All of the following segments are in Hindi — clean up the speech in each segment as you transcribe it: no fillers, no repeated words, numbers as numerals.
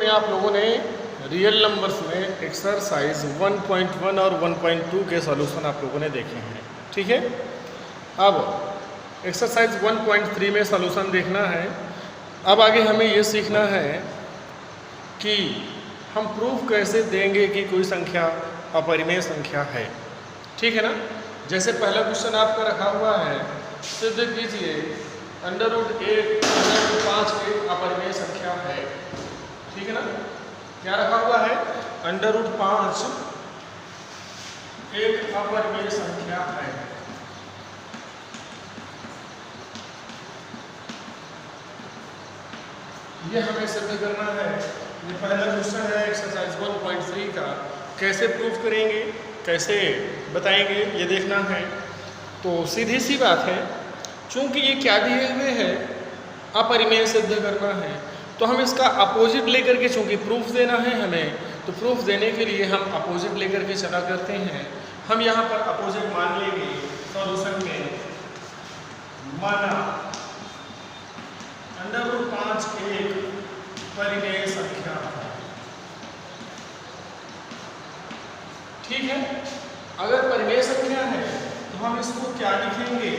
में आप लोगों ने रियल नंबर्स में एक्सरसाइज 1.1 और 1.2 के सॉल्यूशन आप लोगों ने देखे हैं, ठीक है। अब एक्सरसाइज 1.3 में सॉल्यूशन देखना है। अब आगे हमें ये सीखना है कि हम प्रूफ कैसे देंगे कि कोई संख्या अपरिमेय संख्या है, ठीक है ना। जैसे पहला क्वेश्चन आपका रखा हुआ है, सिद्ध कीजिए √1 √5 एक अपरिमेय संख्या है, ठीक है ना। क्या रखा हुआ है? √5 एक अपरिमेय संख्या है। ये हमें सिद्ध करना है। ये पहला क्वेश्चन है एक्सरसाइज 1.3 का। कैसे प्रूफ करेंगे, कैसे बताएंगे, ये देखना है। तो सीधी सी बात है, चूंकि ये क्या दिए हुए हैं, अपरिमेय सिद्ध करना है, तो हम इसका अपोजिट लेकर के, चूंकि प्रूफ देना है हमें, तो प्रूफ देने के लिए हम अपोजिट लेकर के चला करते हैं। हम यहाँ पर अपोजिट मान लेंगे सॉल्यूशन में। माना √5 एक परिमेय संख्या है, ठीक है। अगर परिमेय संख्या है तो हम इसको क्या लिखेंगे?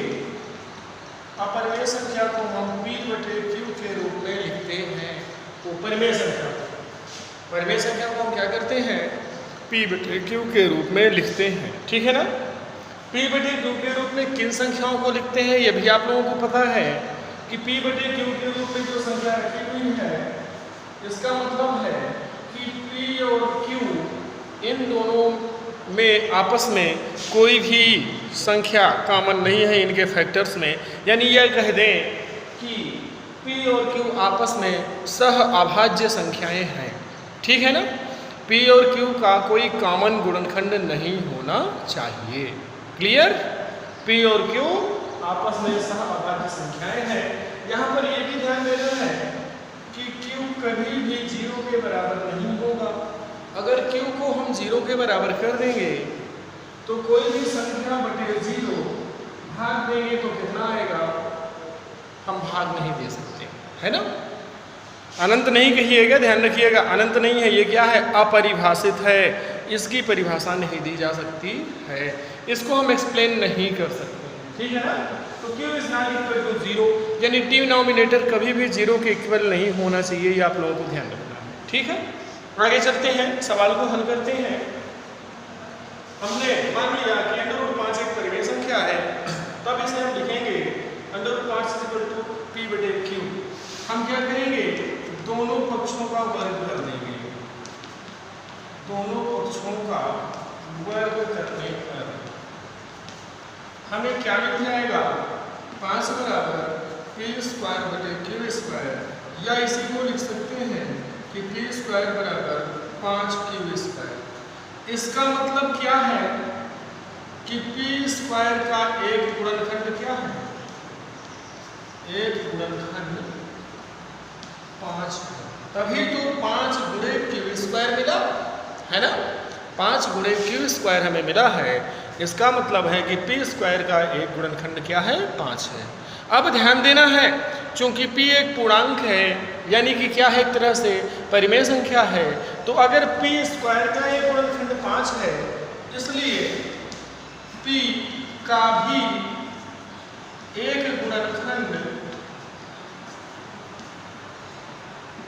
अपरिमेय संख्या को हम p/q के रूप में लिखते हैं। तो परिमेय संख्या को हम क्या करते हैं? p/q के रूप में लिखते हैं, ठीक है ना। p/q के रूप में किन संख्याओं को लिखते हैं ये भी आप लोगों को पता है कि p/q के रूप में जो संख्या रखी हुई है, इसका मतलब है कि p और q इन दोनों में आपस में कोई भी संख्या कॉमन नहीं है इनके फैक्टर्स में। यानी यह कह दें कि p और q आपस में सह अभाज्य संख्याएं हैं, ठीक है ना। p और q का कोई कॉमन गुणनखंड नहीं होना चाहिए। क्लियर? p और q आपस में सह अभाज्य संख्याएं हैं। यहाँ पर यह भी ध्यान देना है कि q कभी भी 0 के बराबर नहीं होगा। अगर q को हम 0 के बराबर कर देंगे तो कोई भी संख्या बटे 0 भाग देंगे तो कितना आएगा? हम भाग नहीं दे सकते, है ना। अनंत नहीं कहिएगा, ध्यान रखिएगा, अनंत नहीं है, ये क्या है? अपरिभाषित है, इसकी परिभाषा नहीं दी जा सकती है, इसको हम एक्सप्लेन नहीं कर सकते, ठीक है ना। तो q is not equal to 0, यानी डिनोमिनेटर कभी भी 0 के इक्वल नहीं होना चाहिए, ये आप लोगों को ध्यान रखना है, ठीक है। आगे चलते हैं, सवाल को हल करते हैं। हमने मान लिया कि √5 एक परिमेय संख्या है, तब इसे हम लिखेंगे √5 p/q। हम क्या करेंगे? दोनों पक्षों का वर्ग कर देंगे। दोनों पक्षों का वर्ग करने पर हमें क्या मिल जाएगा? 5 बराबर p²/q², या इसी को लिख सकते हैं कि p² बराबर 5q²। इसका मतलब क्या है कि p² का एक गुणनखंड क्या है? एक गुणनखंड 5 है, तभी तो 5 गुणे q² मिला है ना। 5 गुणे q² हमें मिला है, इसका मतलब है कि p² का एक गुणनखंड क्या है? 5 है। अब ध्यान देना है, चूंकि p एक पूर्णांक है, यानी कि क्या है? एक तरह से परिमेय संख्या है, तो अगर p² का एक गुणनखंड 5 है, इसलिए p का भी एक गुणनखंड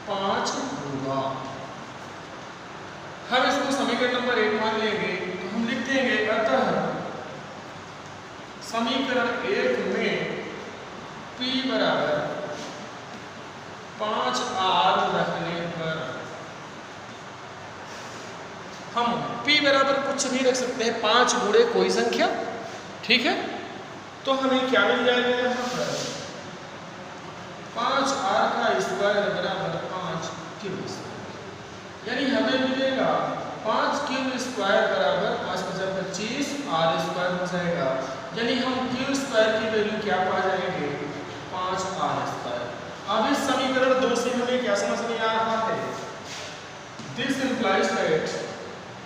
5 होगा। हम इसको समीकरण नंबर 1 मान लेंगे, तो हम लिख देंगे अतः समीकरण 1 में p बराबर 5r रखने पर हम p बराबर कुछ भी रख सकते हैं, 5 गुणे कोई संख्या, ठीक है। तो हमें क्या मिल जाएगा? यहाँ पर 5r² बराबर 5q², यानी हमें मिलेगा 5q² बराबर 5×25 r² हो जाएगा। यानी हम q² की वैल्यू क्या पा जाएंगे? 5r²। अब इस समीकरण 2 से हमें क्या समझ में आ रहा है? दिस इंप्लाइज दैट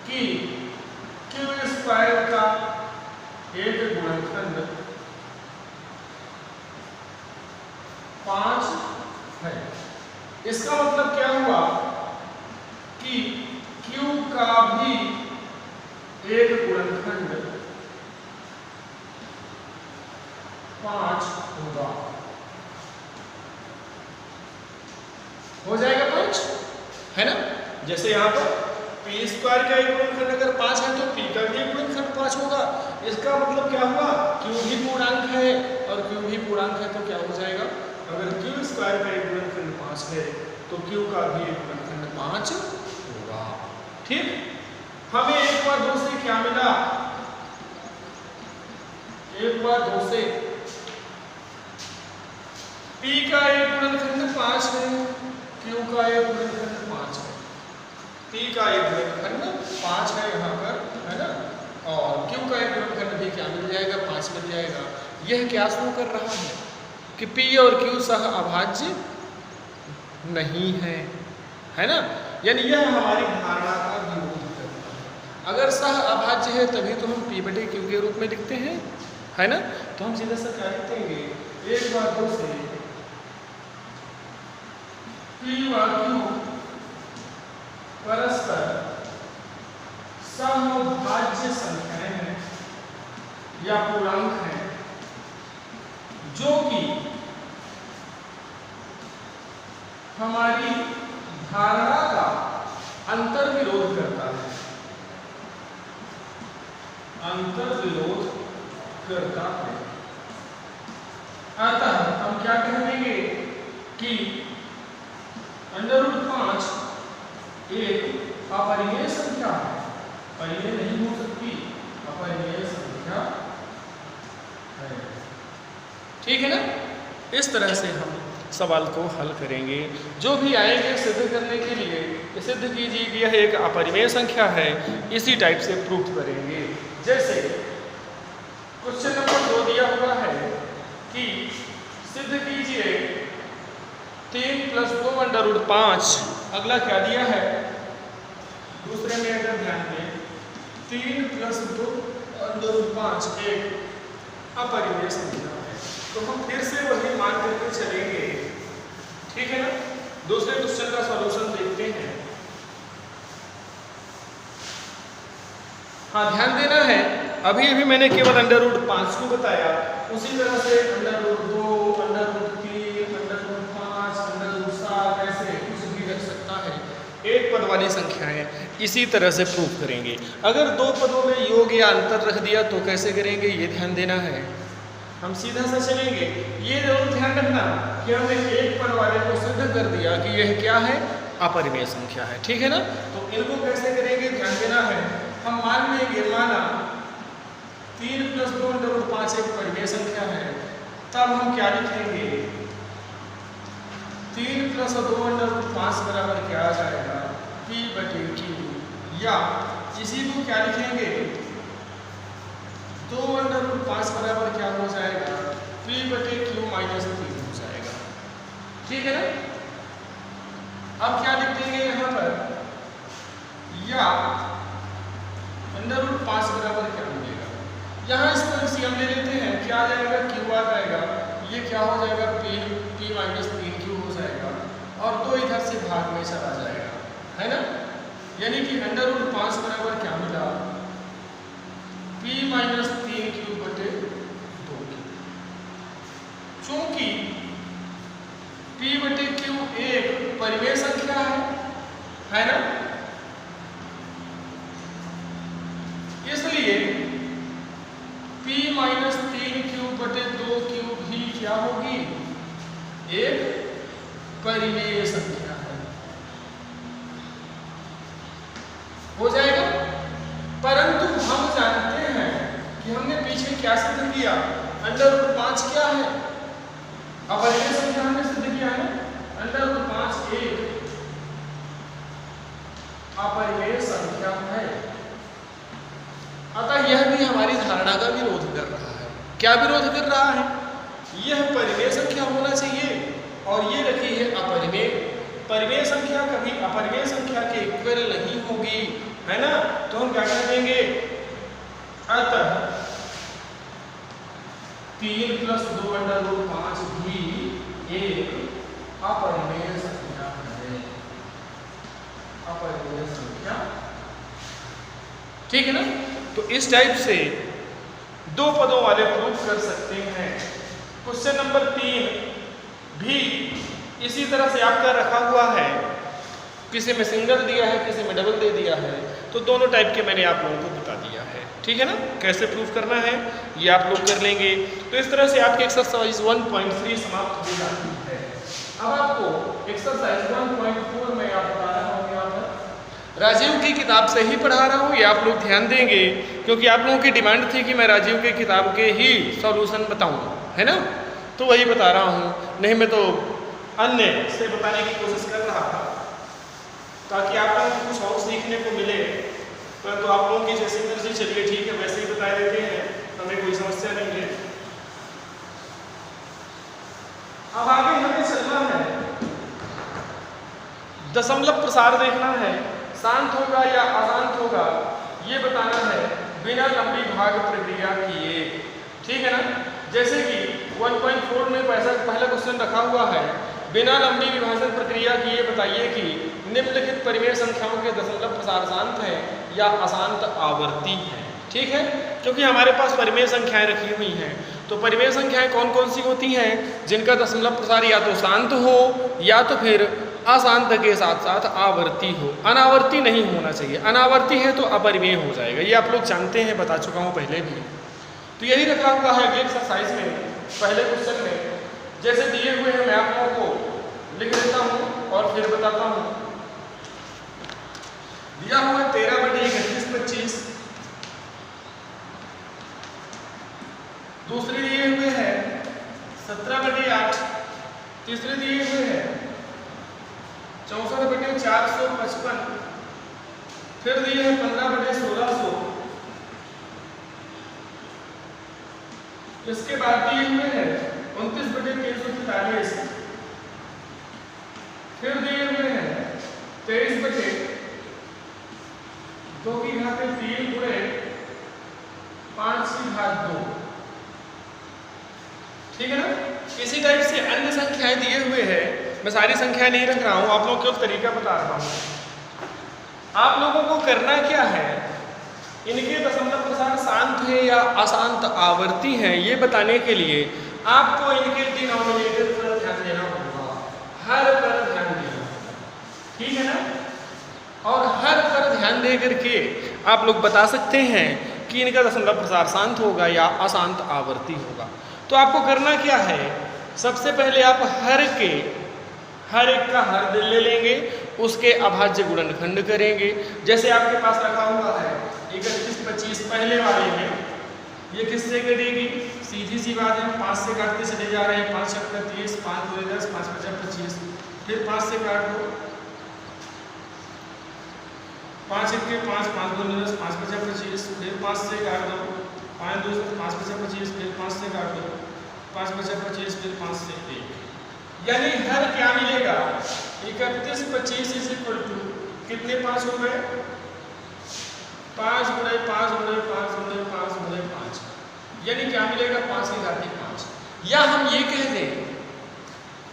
कि q² का एक गुणनखंड 5 है। इसका मतलब क्या हुआ गुणनखंड 5 होगा। हो जाएगा 5, है ना। जैसे यहाँ पर पी स्क्वायर का एक गुणनखंड अगर 5 है तो पी का भी एक गुणनखंड 5 होगा। इसका मतलब क्या हुआ, क्यू भी पूर्णांक है और क्यू भी पूर्णांक है तो क्या हो जाएगा, अगर क्यू स्क्वायर का एक गुणनखंड 5 है तो क्यू का भी एक गुणनखंड 5 होगा। ठीक, हमें 1/2 से क्या मिला, 1/2 से पी का एक गुणनखंड 5 है, क्यू का एक गुणनखंड 5 है। पी का एक गुणनखंड 5 है यहाँ पर, है ना, और क्यू का एक गुणनखंड भी क्या मिल जाएगा, 5 मिल जाएगा। यह क्या शो कर रहा है कि पी और क्यू सह अभाज्य नहीं है ना। यानी यह हमारी धारणा का विरोध करता है। अगर सह अभाज्य है तभी तो हम पी बटे क्यू के रूप में लिखते हैं, है ना। तो हम सीधा सा क्या लिखेंगे, 1/2 से पी व क्यू परस्पर समभाज्य संख्याएं हैं या पूर्णांक हैं जो कि हमारी धारणा का अंतर्विरोध करता है, अंतर्विरोध करता है। अतः हम क्या कह देंगे कि √5 एक अपरिमेय संख्या है, परिमेय नहीं हो सकती, अपरिमेय संख्या है। ठीक है ना। इस तरह से हम सवाल को हल करेंगे। जो भी आएंगे सिद्ध करने के लिए सिद्ध कीजिए कि यह एक अपरिमेय संख्या है, इसी टाइप से प्रूफ करेंगे। जैसे क्वेश्चन नंबर 2 दिया हुआ है कि सिद्ध कीजिए 3 + 2 √5। अगला क्या दिया है, दूसरे में अगर ध्यान दें 3 + 2 √5 एक अपरिमेय संख्या है, तो हम फिर से वही मान करके चलेंगे। ठीक है ना। दूसरे क्वेश्चन का सॉल्यूशन देखते हैं। हाँ, ध्यान देना है, अभी अभी मैंने केवल √5 को बताया, उसी तरह से √2, √3, √5, √7 ऐसे कुछ भी रख सकता है। एक पद वाली संख्याएं इसी तरह से प्रूफ करेंगे। अगर 2 पदों में योग या अंतर रख दिया तो कैसे करेंगे, ये ध्यान देना है। हम सीधा सा चलेंगे। ये जरूर ध्यान रखना कि हमने एक पद वाले को सिद्ध कर दिया कि यह क्या है, अपरिमेय संख्या है। ठीक है ना। तो इनको कैसे करेंगे, ध्यान देना है। हम मान लेंगे, माना 3 + 2 √5 एक परिमेय संख्या है, तब हम क्या लिखेंगे, 3 + 2 √5 बराबर क्या आ जाएगा, P बटे Q, या इसी को क्या लिखेंगे, 2 √5 बराबर क्या हो जाएगा, P बटे Q - 3 हो जाएगा। ठीक है ना। अब क्या लिख देंगे यहाँ पर, या √5 बराबर क्या मिलेगा, यहाँ इसको LCM ले लेते हैं, क्या आ जाएगा, Q आ जाएगा, ये क्या हो जाएगा, P - 3Q हो जाएगा, और 2 इधर से भाग में चला जाएगा, है ना। यानी कि √5 बराबर क्या मिला, P - 3Q बटे 2Q। चूंकि P बटे Q एक परिमेय संख्या है ना, इसलिए P - 3Q बटे 2Q भी क्या होगी, एक परिमेय संख्या है। हो जाएगा। परंतु हम जानते हैं कि हमने पीछे क्या सिद्ध किया, √5 क्या है, अपरिमेय संख्या हमने सिद्ध किया है। √5 एक अपरिमेय संख्या है। अतः यह भी हमारी धारणा का विरोध कर रहा है। क्या विरोध कर रहा है, यह परिमेय संख्या होना चाहिए और ये रखी है अपरिमेय। परिमेय संख्या कभी अपरिमेय संख्या के इक्वल नहीं होगी, है ना। तो हम क्या कर देंगे, अतः 3 + 2 √5 भी एक अपरिमेय संख्या है, अपरिमेय संख्या। ठीक है ना। तो इस टाइप से दो पदों वाले प्रूफ कर सकते हैं। क्वेश्चन नंबर 3 भी इसी तरह से आपका रखा हुआ है, किसी में सिंगल दिया है, किसी में डबल दे दिया है, तो दोनों टाइप के मैंने आप लोगों को बता दिया है। ठीक है ना, कैसे प्रूफ करना है ये आप लोग कर लेंगे। तो इस तरह से आपकी एक्सरसाइज 1.3 समाप्त हो जाती है। अब आपको एक्सरसाइज 1.4 में आप बता रहा हूँ, यहाँ पर राजीव की किताब से ही पढ़ा रहा हूँ, ये आप लोग ध्यान देंगे क्योंकि आप लोगों की डिमांड थी कि मैं राजीव की किताब के ही सॉल्यूशन बताऊँ, है ना, तो वही बता रहा हूँ। नहीं मैं तो अन्य से बताने की कोशिश कर रहा था ताकि आप लोगों को कुछ और सीखने को मिले, परंतु आप लोगों की जैसी मर्जी, चलिए ठीक है वैसे ही बता देते हैं, हमें कोई समस्या नहीं है। अब आगे हमें चलना है, दशमलव प्रसार देखना है, शांत होगा या अशांत होगा ये बताना है बिना लंबी भाग प्रक्रिया किए। ठीक है ना, जैसे कि 1.4 में पहला क्वेश्चन रखा हुआ है, बिना लंबी विभाजन प्रक्रिया किए बताइए कि निम्नलिखित परिमेय संख्याओं के दशमलव प्रसार शांत है या अशांत आवर्ती है। ठीक है, क्योंकि हमारे पास परिमेय संख्याएं रखी हुई हैं, तो परिमेय संख्याएं कौन कौन सी होती हैं जिनका दशमलव प्रसार या तो शांत हो या तो फिर अशांत के साथ साथ आवर्ती हो। अनावर्ती नहीं होना चाहिए, अनावर्ती है तो अपरिमेय हो जाएगा, ये आप लोग जानते हैं, बता चुका हूँ पहले भी। तो यही रखा हुआ है अगले एक्सरसाइज में, पहले क्वेश्चन में जैसे दिए हुए हैं मैं आप लोगों को लिख देता हूँ और फिर बताता हूँ। दिया हुआ 13/31/25, दूसरे दिए हुए हैं 17/8, तीसरे दिए हुए हैं 64/455, फिर दिए हैं 15/1600, इसके बाद दिए हुए हैं 29/343, फिर दिए हुए हैं 23/2 की घात 3 गुणे 5 की घात 2। ठीक है ना, इसी टाइप से अन्य संख्याएं दिए हुए हैं, मैं सारी संख्याएं नहीं रख रहा हूं, आप लोगों को एक तरीका बता रहा हूं। आप लोगों को करना क्या है, इनके दशमलव प्रसार शांत है या अशांत आवर्ती है ये बताने के लिए आपको इनके डिनोमिनेटर पर ध्यान देना होगा, हर पर ध्यान देना। ठीक है ना, और हर पर ध्यान दे करके आप लोग बता सकते हैं कि इनका दशमलव प्रसार शांत होगा या अशांत आवर्ती होगा। तो आपको करना क्या है, सबसे पहले आप हर एक का हर ले लेंगे, उसके अभाज्य गुणनखंड करेंगे। जैसे आपके पास रखा हुआ है 31/25 पहले वाले में, ये किससे कटेगी, सीधी सी बात है, 5 से काटते चले जा रहे हैं, 5 × 30, 5 × 10, 5 × 25, फिर 5 से काट दो, 5 × 1 5, 5 × 10, 5 × 25, फिर 5 से काट दो, 5 × 2 5 × 25, फिर 5 से काट दो, 5 × 25, फिर 5 से 1, यानी हर क्या मिलेगा, 31/25 = कितने 5 हो गए, 5 × 5 × 5 × 5 × 5, यानी क्या मिलेगा 5 की घात 5। या हम ये कह दें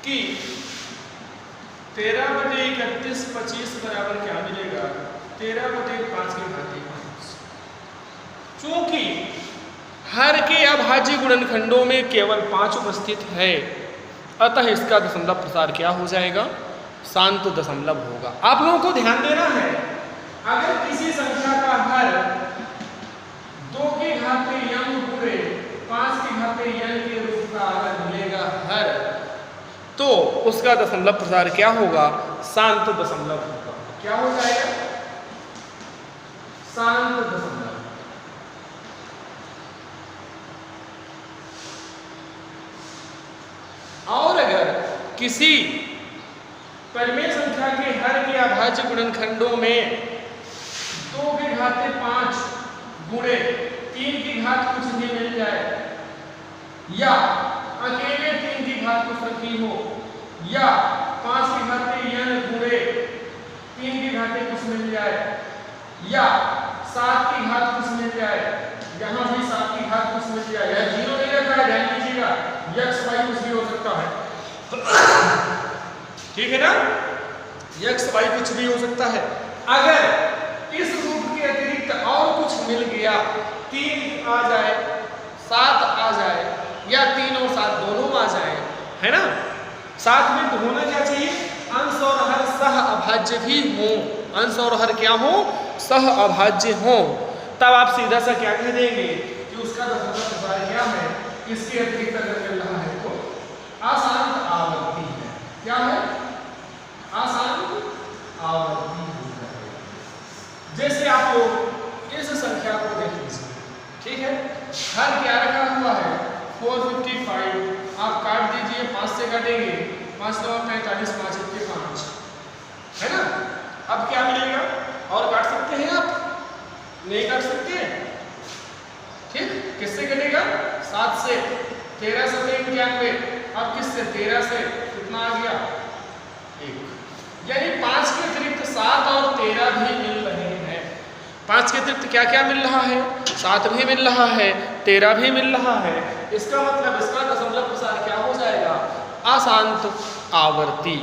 कि 13/31/25 बराबर क्या मिलेगा, 13/5 की घात 5। चूंकि हर के अभाज्य गुणनखंडों में केवल 5 उपस्थित है, अतः इसका दशमलव प्रसार क्या हो जाएगा, शांत दशमलव होगा। आप लोगों को ध्यान देना है, अगर किसी संख्या का हर 2 की घात n गुणे 5 की घात n के रूप का अगर मिलेगा हर, तो उसका दशमलव प्रसार क्या होगा, शांत दशमलव होगा। क्या हो जाएगा, शांत दशमलव। और अगर किसी परिमेय संख्या के हर के अभाज्य गुणनखंडों में 2 की घात 5 गुणे 3 की घात कुछ भी मिल जाए, या अकेले 3 की घात कुछ रखी हो, या 5 की घात n गुणे 3 की घात कुछ मिल जाए, या 7 की घात कुछ मिल जाए, यहाँ भी 7 की घात कुछ मिल जाए, यह 0 नहीं रखा है, ध्यान दीजिएगा, x y कुछ भी हो सकता है। ठीक है ना, x y कुछ भी हो सकता है। अगर इस रूप के अतिरिक्त अतिरिक्त और कुछ मिल गया, 3 आ जाए, 7 आ जाए, या 3 और 7 दोनों आ जाए, है ना, साथ में होना क्या चाहिए, अंश और हर सह अभाज्य भी हो, अंश और हर क्या हो, सह अभाज्य हो, तब आप सीधा सा क्या कह देंगे कि उसका दशमलव प्रसार क्या है, इसके अतिरिक्त अगर मिल रहा है तो अशांत आवर्ती है। क्या है, अशांत आवर्ती है। जैसे आप लोग इस संख्या को देख लीजिए, ठीक है, हर क्या रखा हुआ है 455, आप काट दीजिए, 5 से काटेंगे, 5 9 45, 5 1 5, है ना। अब क्या मिलेगा, और काट सकते हैं आप, नहीं काट सकते, ठीक, किससे कटेगा, 7 से, 13 से 91, अब किससे, 13 से, कितना आ गया, 1, यानी 5 के अतिरिक्त 7 और 13 भी मिल रहे हैं। 5 के अतिरिक्त क्या क्या मिल रहा है, 7 भी मिल रहा है, 13 भी मिल रहा है, इसका मतलब इसका दशमलव प्रसार क्या हो जाएगा, अशांत आवर्ती,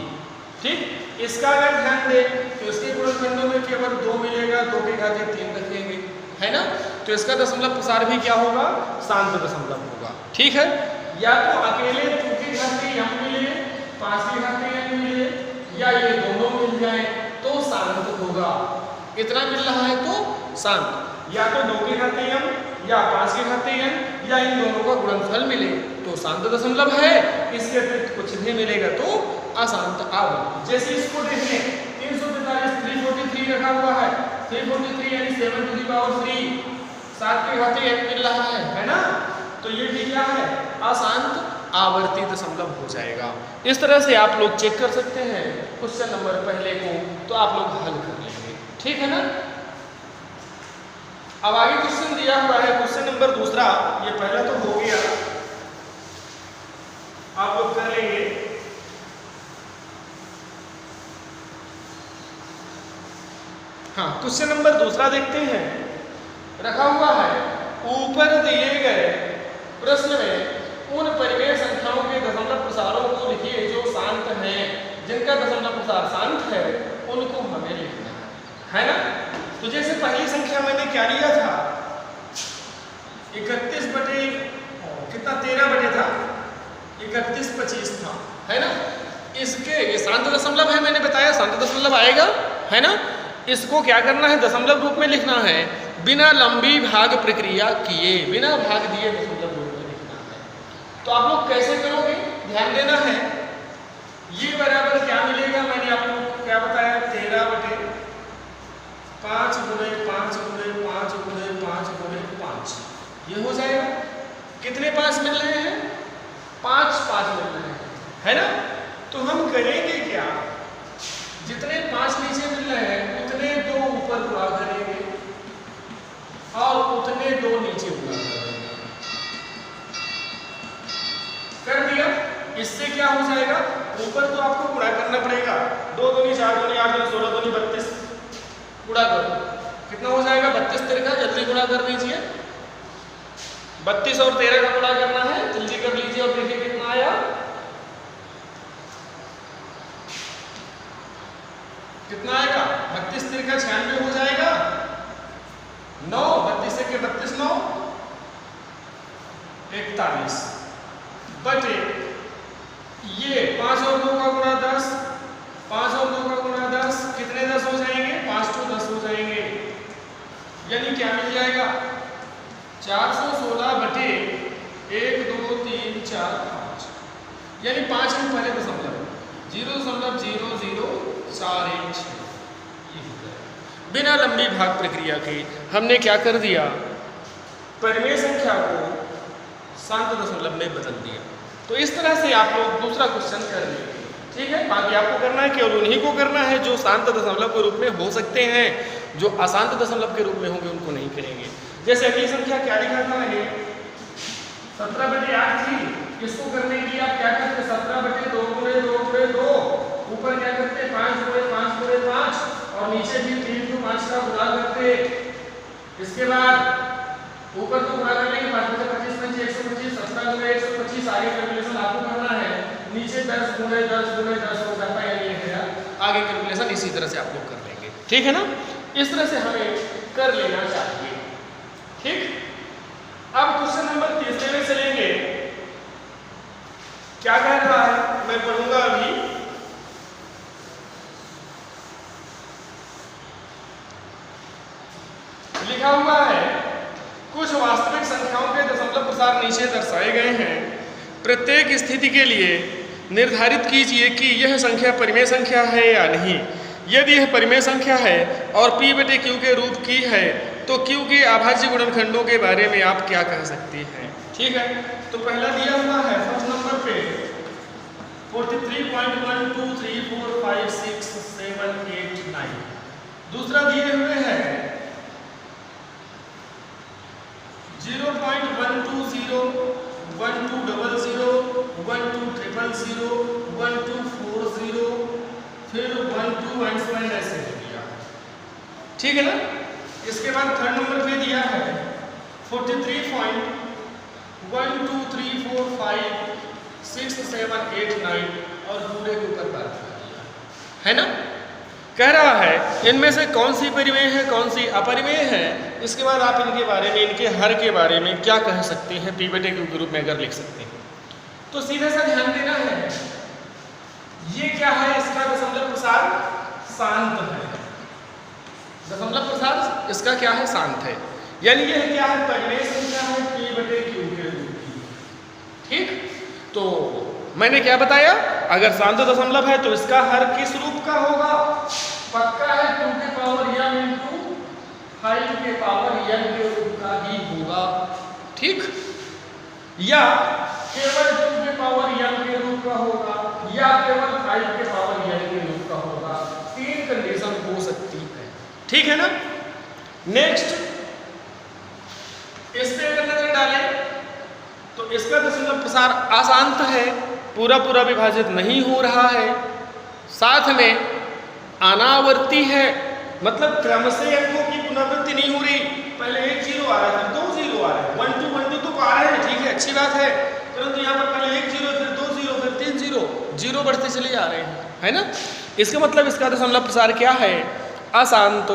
ठीक। इसका अगर ध्यान दें तो इसके गुणनखंडों में केवल 2 मिलेगा, 2 के घाते 3 रखेंगे, है ना, तो इसका दशमलव प्रसार भी क्या होगा, शांत दशमलव होगा, ठीक है। या तो अकेले 2 के घाते m मिले, 5 के घाते n मिले, या ये दोनों मिल जाए तो शांत होगा, इतना मिल रहा है तो शांत, या तो 2 के घाते m या 5 के घाते n, या इन दोनों का गुणनफल मिले तो शांत दशमलव है, इसके अतिरिक्त कुछ भी मिलेगा तो अशांत आवर्ती। जैसे इसको देखिए, 345 343 रखा हुआ है, 343 यानी 7 टू द पावर 3, 7 के घाते n मिल रहा है ना, तो ये भी क्या है, अशांत आवर्ती दशमलव हो जाएगा। इस तरह से आप लोग चेक कर सकते हैं क्वेश्चन नंबर पहले को, तो आप लोग हल कर लेंगे, ठीक है ना। अब आगे क्वेश्चन दिया हुआ है, क्वेश्चन नंबर दूसरा, ये पहला तो हो गया, आप लोग कर लेंगे। हाँ, क्वेश्चन नंबर दूसरा देखते हैं, रखा हुआ है, ऊपर दिए गए प्रश्न में उन परिमेय संख्याओं के दशमलव प्रसारों को लिखिए जो शांत हैं, जिनका दशमलव प्रसार शांत है उनको हमें लिखना है ना। तो जैसे पहली संख्या मैंने क्या लिया था, 31 बटे कितना, 13 बटे था, 31 25 था, है ना। इसके ये शांत दशमलव है, मैंने बताया शांत दशमलव आएगा, है ना। इसको क्या करना है, दशमलव रूप में लिखना है, बिना लंबी भाग प्रक्रिया किए, बिना भाग दिए दशमलव रूप में लिखना है। तो आप लोग कैसे करोगे, ध्यान देना है, ये बराबर क्या मिलेगा, मैंने आप लोगों को क्या बताया, 13 बटे 5 गुणे 5 गुणे 5 गुणे 5 गुणे 5, ये हो जाएगा। कितने 5 मिल रहे हैं, 5 5 मिल रहे हैं, है ना। तो हम करेंगे क्या, जितने 5 नीचे मिल रहे हैं उतने 2 ऊपर गुणा करेंगे और उतने 2 नीचे गुणा करेंगे, कर दिया। इससे क्या हो जाएगा, ऊपर तो आपको गुणा करना पड़ेगा, 2 दूनी 4 दूनी 8 दूनी 16 दूनी 32, गुणा करो, कितना हो जाएगा, 32 13, जल्दी गुणा कर दीजिए, 32 और 13 का गुणा करना है, जल्दी कर लीजिए और देखिए कितना आया, कितना आएगा, 32 13 96 हो जाएगा, 9 32 के 32 9 41 बटे ये 5 और 2 का गुणा 10, 5 और 2 का गुणा 10, कितने 10 हो जाएंगे, 5 तो 10 हो जाएंगे, यानी क्या मिल जाएगा, 416 बटे 1 2 3 4 5, यानी 5 में पहले दशमलव 0.00416, बिना लंबी भाग प्रक्रिया के हमने क्या कर दिया, परिमेय संख्या को शांत दशमलव में बदल दिया। तो इस तरह से आप लोग दूसरा क्वेश्चन कर लेंगे, ठीक है। बाकी आपको करना है, केवल उन्हीं को करना है जो शांत दशमलव के रूप में हो सकते हैं, जो अशांत दशमलव के रूप में होंगे उनको नहीं करेंगे। जैसे अगली संख्या क्या लिखा था मैंने, 17 बटे 8 थी, इसको करने के लिए आप क्या करते, 17 बटे 2 गुणे 2 गुणे 2, ऊपर क्या करते 5 गुणे 5 गुणे 5, और नीचे भी 3 to 5 का गुणा करते। इसके बाद ऊपर तो गुणा कर लेंगे, 5 बटे 25 5 125, 17 गुणे 125, आगे कैलकुलेशन आपको करना है, नीचे 10 गुणे 10 गुणे 10 हो जाता है, ये है आगे कैलकुलेशन इसी तरह से आप लोग कर लेंगे, ठीक है ना। इस तरह से हमें कर लेना चाहिए। ठीक, अब क्वेश्चन नंबर 3 में चलेंगे। क्या कह रहा है, मैं पढ़ूंगा अभी। लिखा हुआ है कुछ वास्तविक संख्याओं के दशमलव प्रसार नीचे दर्शाए गए हैं। प्रत्येक स्थिति के लिए निर्धारित कीजिए कि यह संख्या परिमेय संख्या है या नहीं। यदि यह परिमेय संख्या है और P/Q के रूप की है तो Q के अभाज्य गुणनखंडों के बारे में आप क्या कह सकते हैं। ठीक है, तो पहला दिया हुआ है फर्स्ट नंबर पे 43.1 2 3 4 5 6 7 8 9। दूसरा दिए हुए हैं 0.120 1200 1200 1240 फिर 12 ऐसे दिया। ठीक है ना। इसके बाद थर्ड नंबर पे दिया है 43.1 2 3 4 5 6 7 8 9 और पूरे के ऊपर बात कर दिया है ना। कह रहा है इनमें से कौन सी परिमेय है कौन सी अपरिमेय है। इसके बाद आप इनके बारे में, इनके हर के बारे में क्या कह सकते हैं P/Q के रूप में अगर लिख सकते हैं तो सीधा सा ध्यान देना है। ये क्या है, इसका दशमलव प्रसार शांत है। दशमलव प्रसार इसका क्या है, शांत है। यानी यह क्या है, परिमेय संख्या है P/Q के रूप की। ठीक, तो मैंने क्या बताया, अगर शांत दशमलव है तो इसका हर किस रूप का होगा, पक्का है 2 के पावर m इंटू 5 के पावर n के रूप का ही होगा। ठीक, या केवल 2 के पावर m के रूप का होगा या केवल 5 के पावर n के रूप का होगा। 3 कंडीशन हो सकती है। ठीक है ना। नेक्स्ट, इस पे अगर नजर डालें तो इसका दशमलव प्रसार अशांत है, पूरा पूरा विभाजित नहीं हो रहा है, साथ में अनावर्ती है, मतलब क्रम से अंकों की पुनरावृत्ति नहीं हो रही। पहले 1 0 आ रहा है, 2 0 आ रहा है, 1 2 तो आ रहे हैं, ठीक है, अच्छी बात है, परंतु यहाँ पर पहले 1 0 फिर 2 0 फिर 3 0 0 बढ़ते चले जा रहे हैं, है ना। इसका मतलब इसका दशमलव प्रसार क्या है, अशांत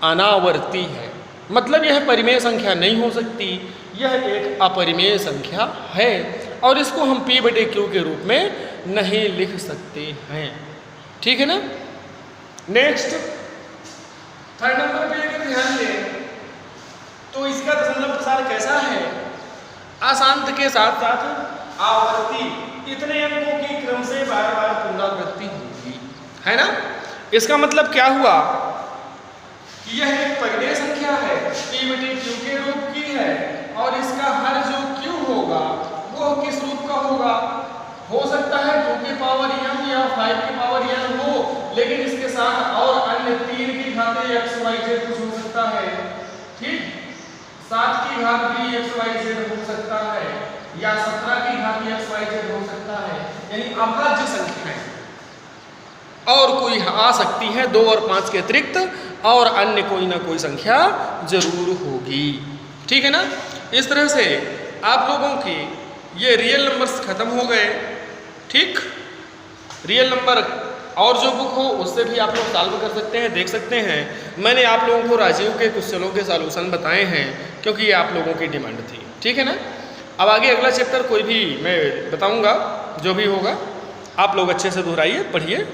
अनावर्ती है। मतलब यह परिमेय संख्या नहीं हो सकती, यह एक अपरिमेय संख्या है और इसको हम P/Q के रूप में नहीं लिख सकते हैं। ठीक है ना। नेक्स्ट, थर्ड नंबर पे अगर ध्यान दें तो इसका दशमलव प्रसार कैसा है, अशांत के साथ साथ आवर्ती, इतने अंकों की क्रम से बार बार पुनरावृत्ति होगी, है ना। इसका मतलब क्या हुआ कि यह एक परिमेय संख्या है, P/Q के रूप की है और इसका हर जो Q होगा वो किस रूप का होगा। हो सकता है 2 के पावर m या 5 के पावर n हो, लेकिन इसके साथ और अन्य 3 की घातें x y z कुछ हो सकता है। ठीक, 7 की घात भी x y z हो सकता है या 17 की घात भी x y z हो सकता है, यानी अभाज्य संख्याएं और कोई आ सकती है 2 और 5 के अतिरिक्त, और अन्य कोई ना कोई संख्या जरूर होगी। ठीक है ना। इस तरह से आप लोगों की ये रियल नंबर्स खत्म हो गए। ठीक, रियल नंबर और जो बुक हो उससे भी आप लोग सॉल्व कर सकते हैं, देख सकते हैं। मैंने आप लोगों को राजीव के क्वेश्चनों के सॉल्यूशन बताए हैं क्योंकि ये आप लोगों की डिमांड थी। ठीक है ना। अब आगे अगला चैप्टर कोई भी मैं बताऊंगा, जो भी होगा आप लोग अच्छे से दोहराइए, पढ़िए।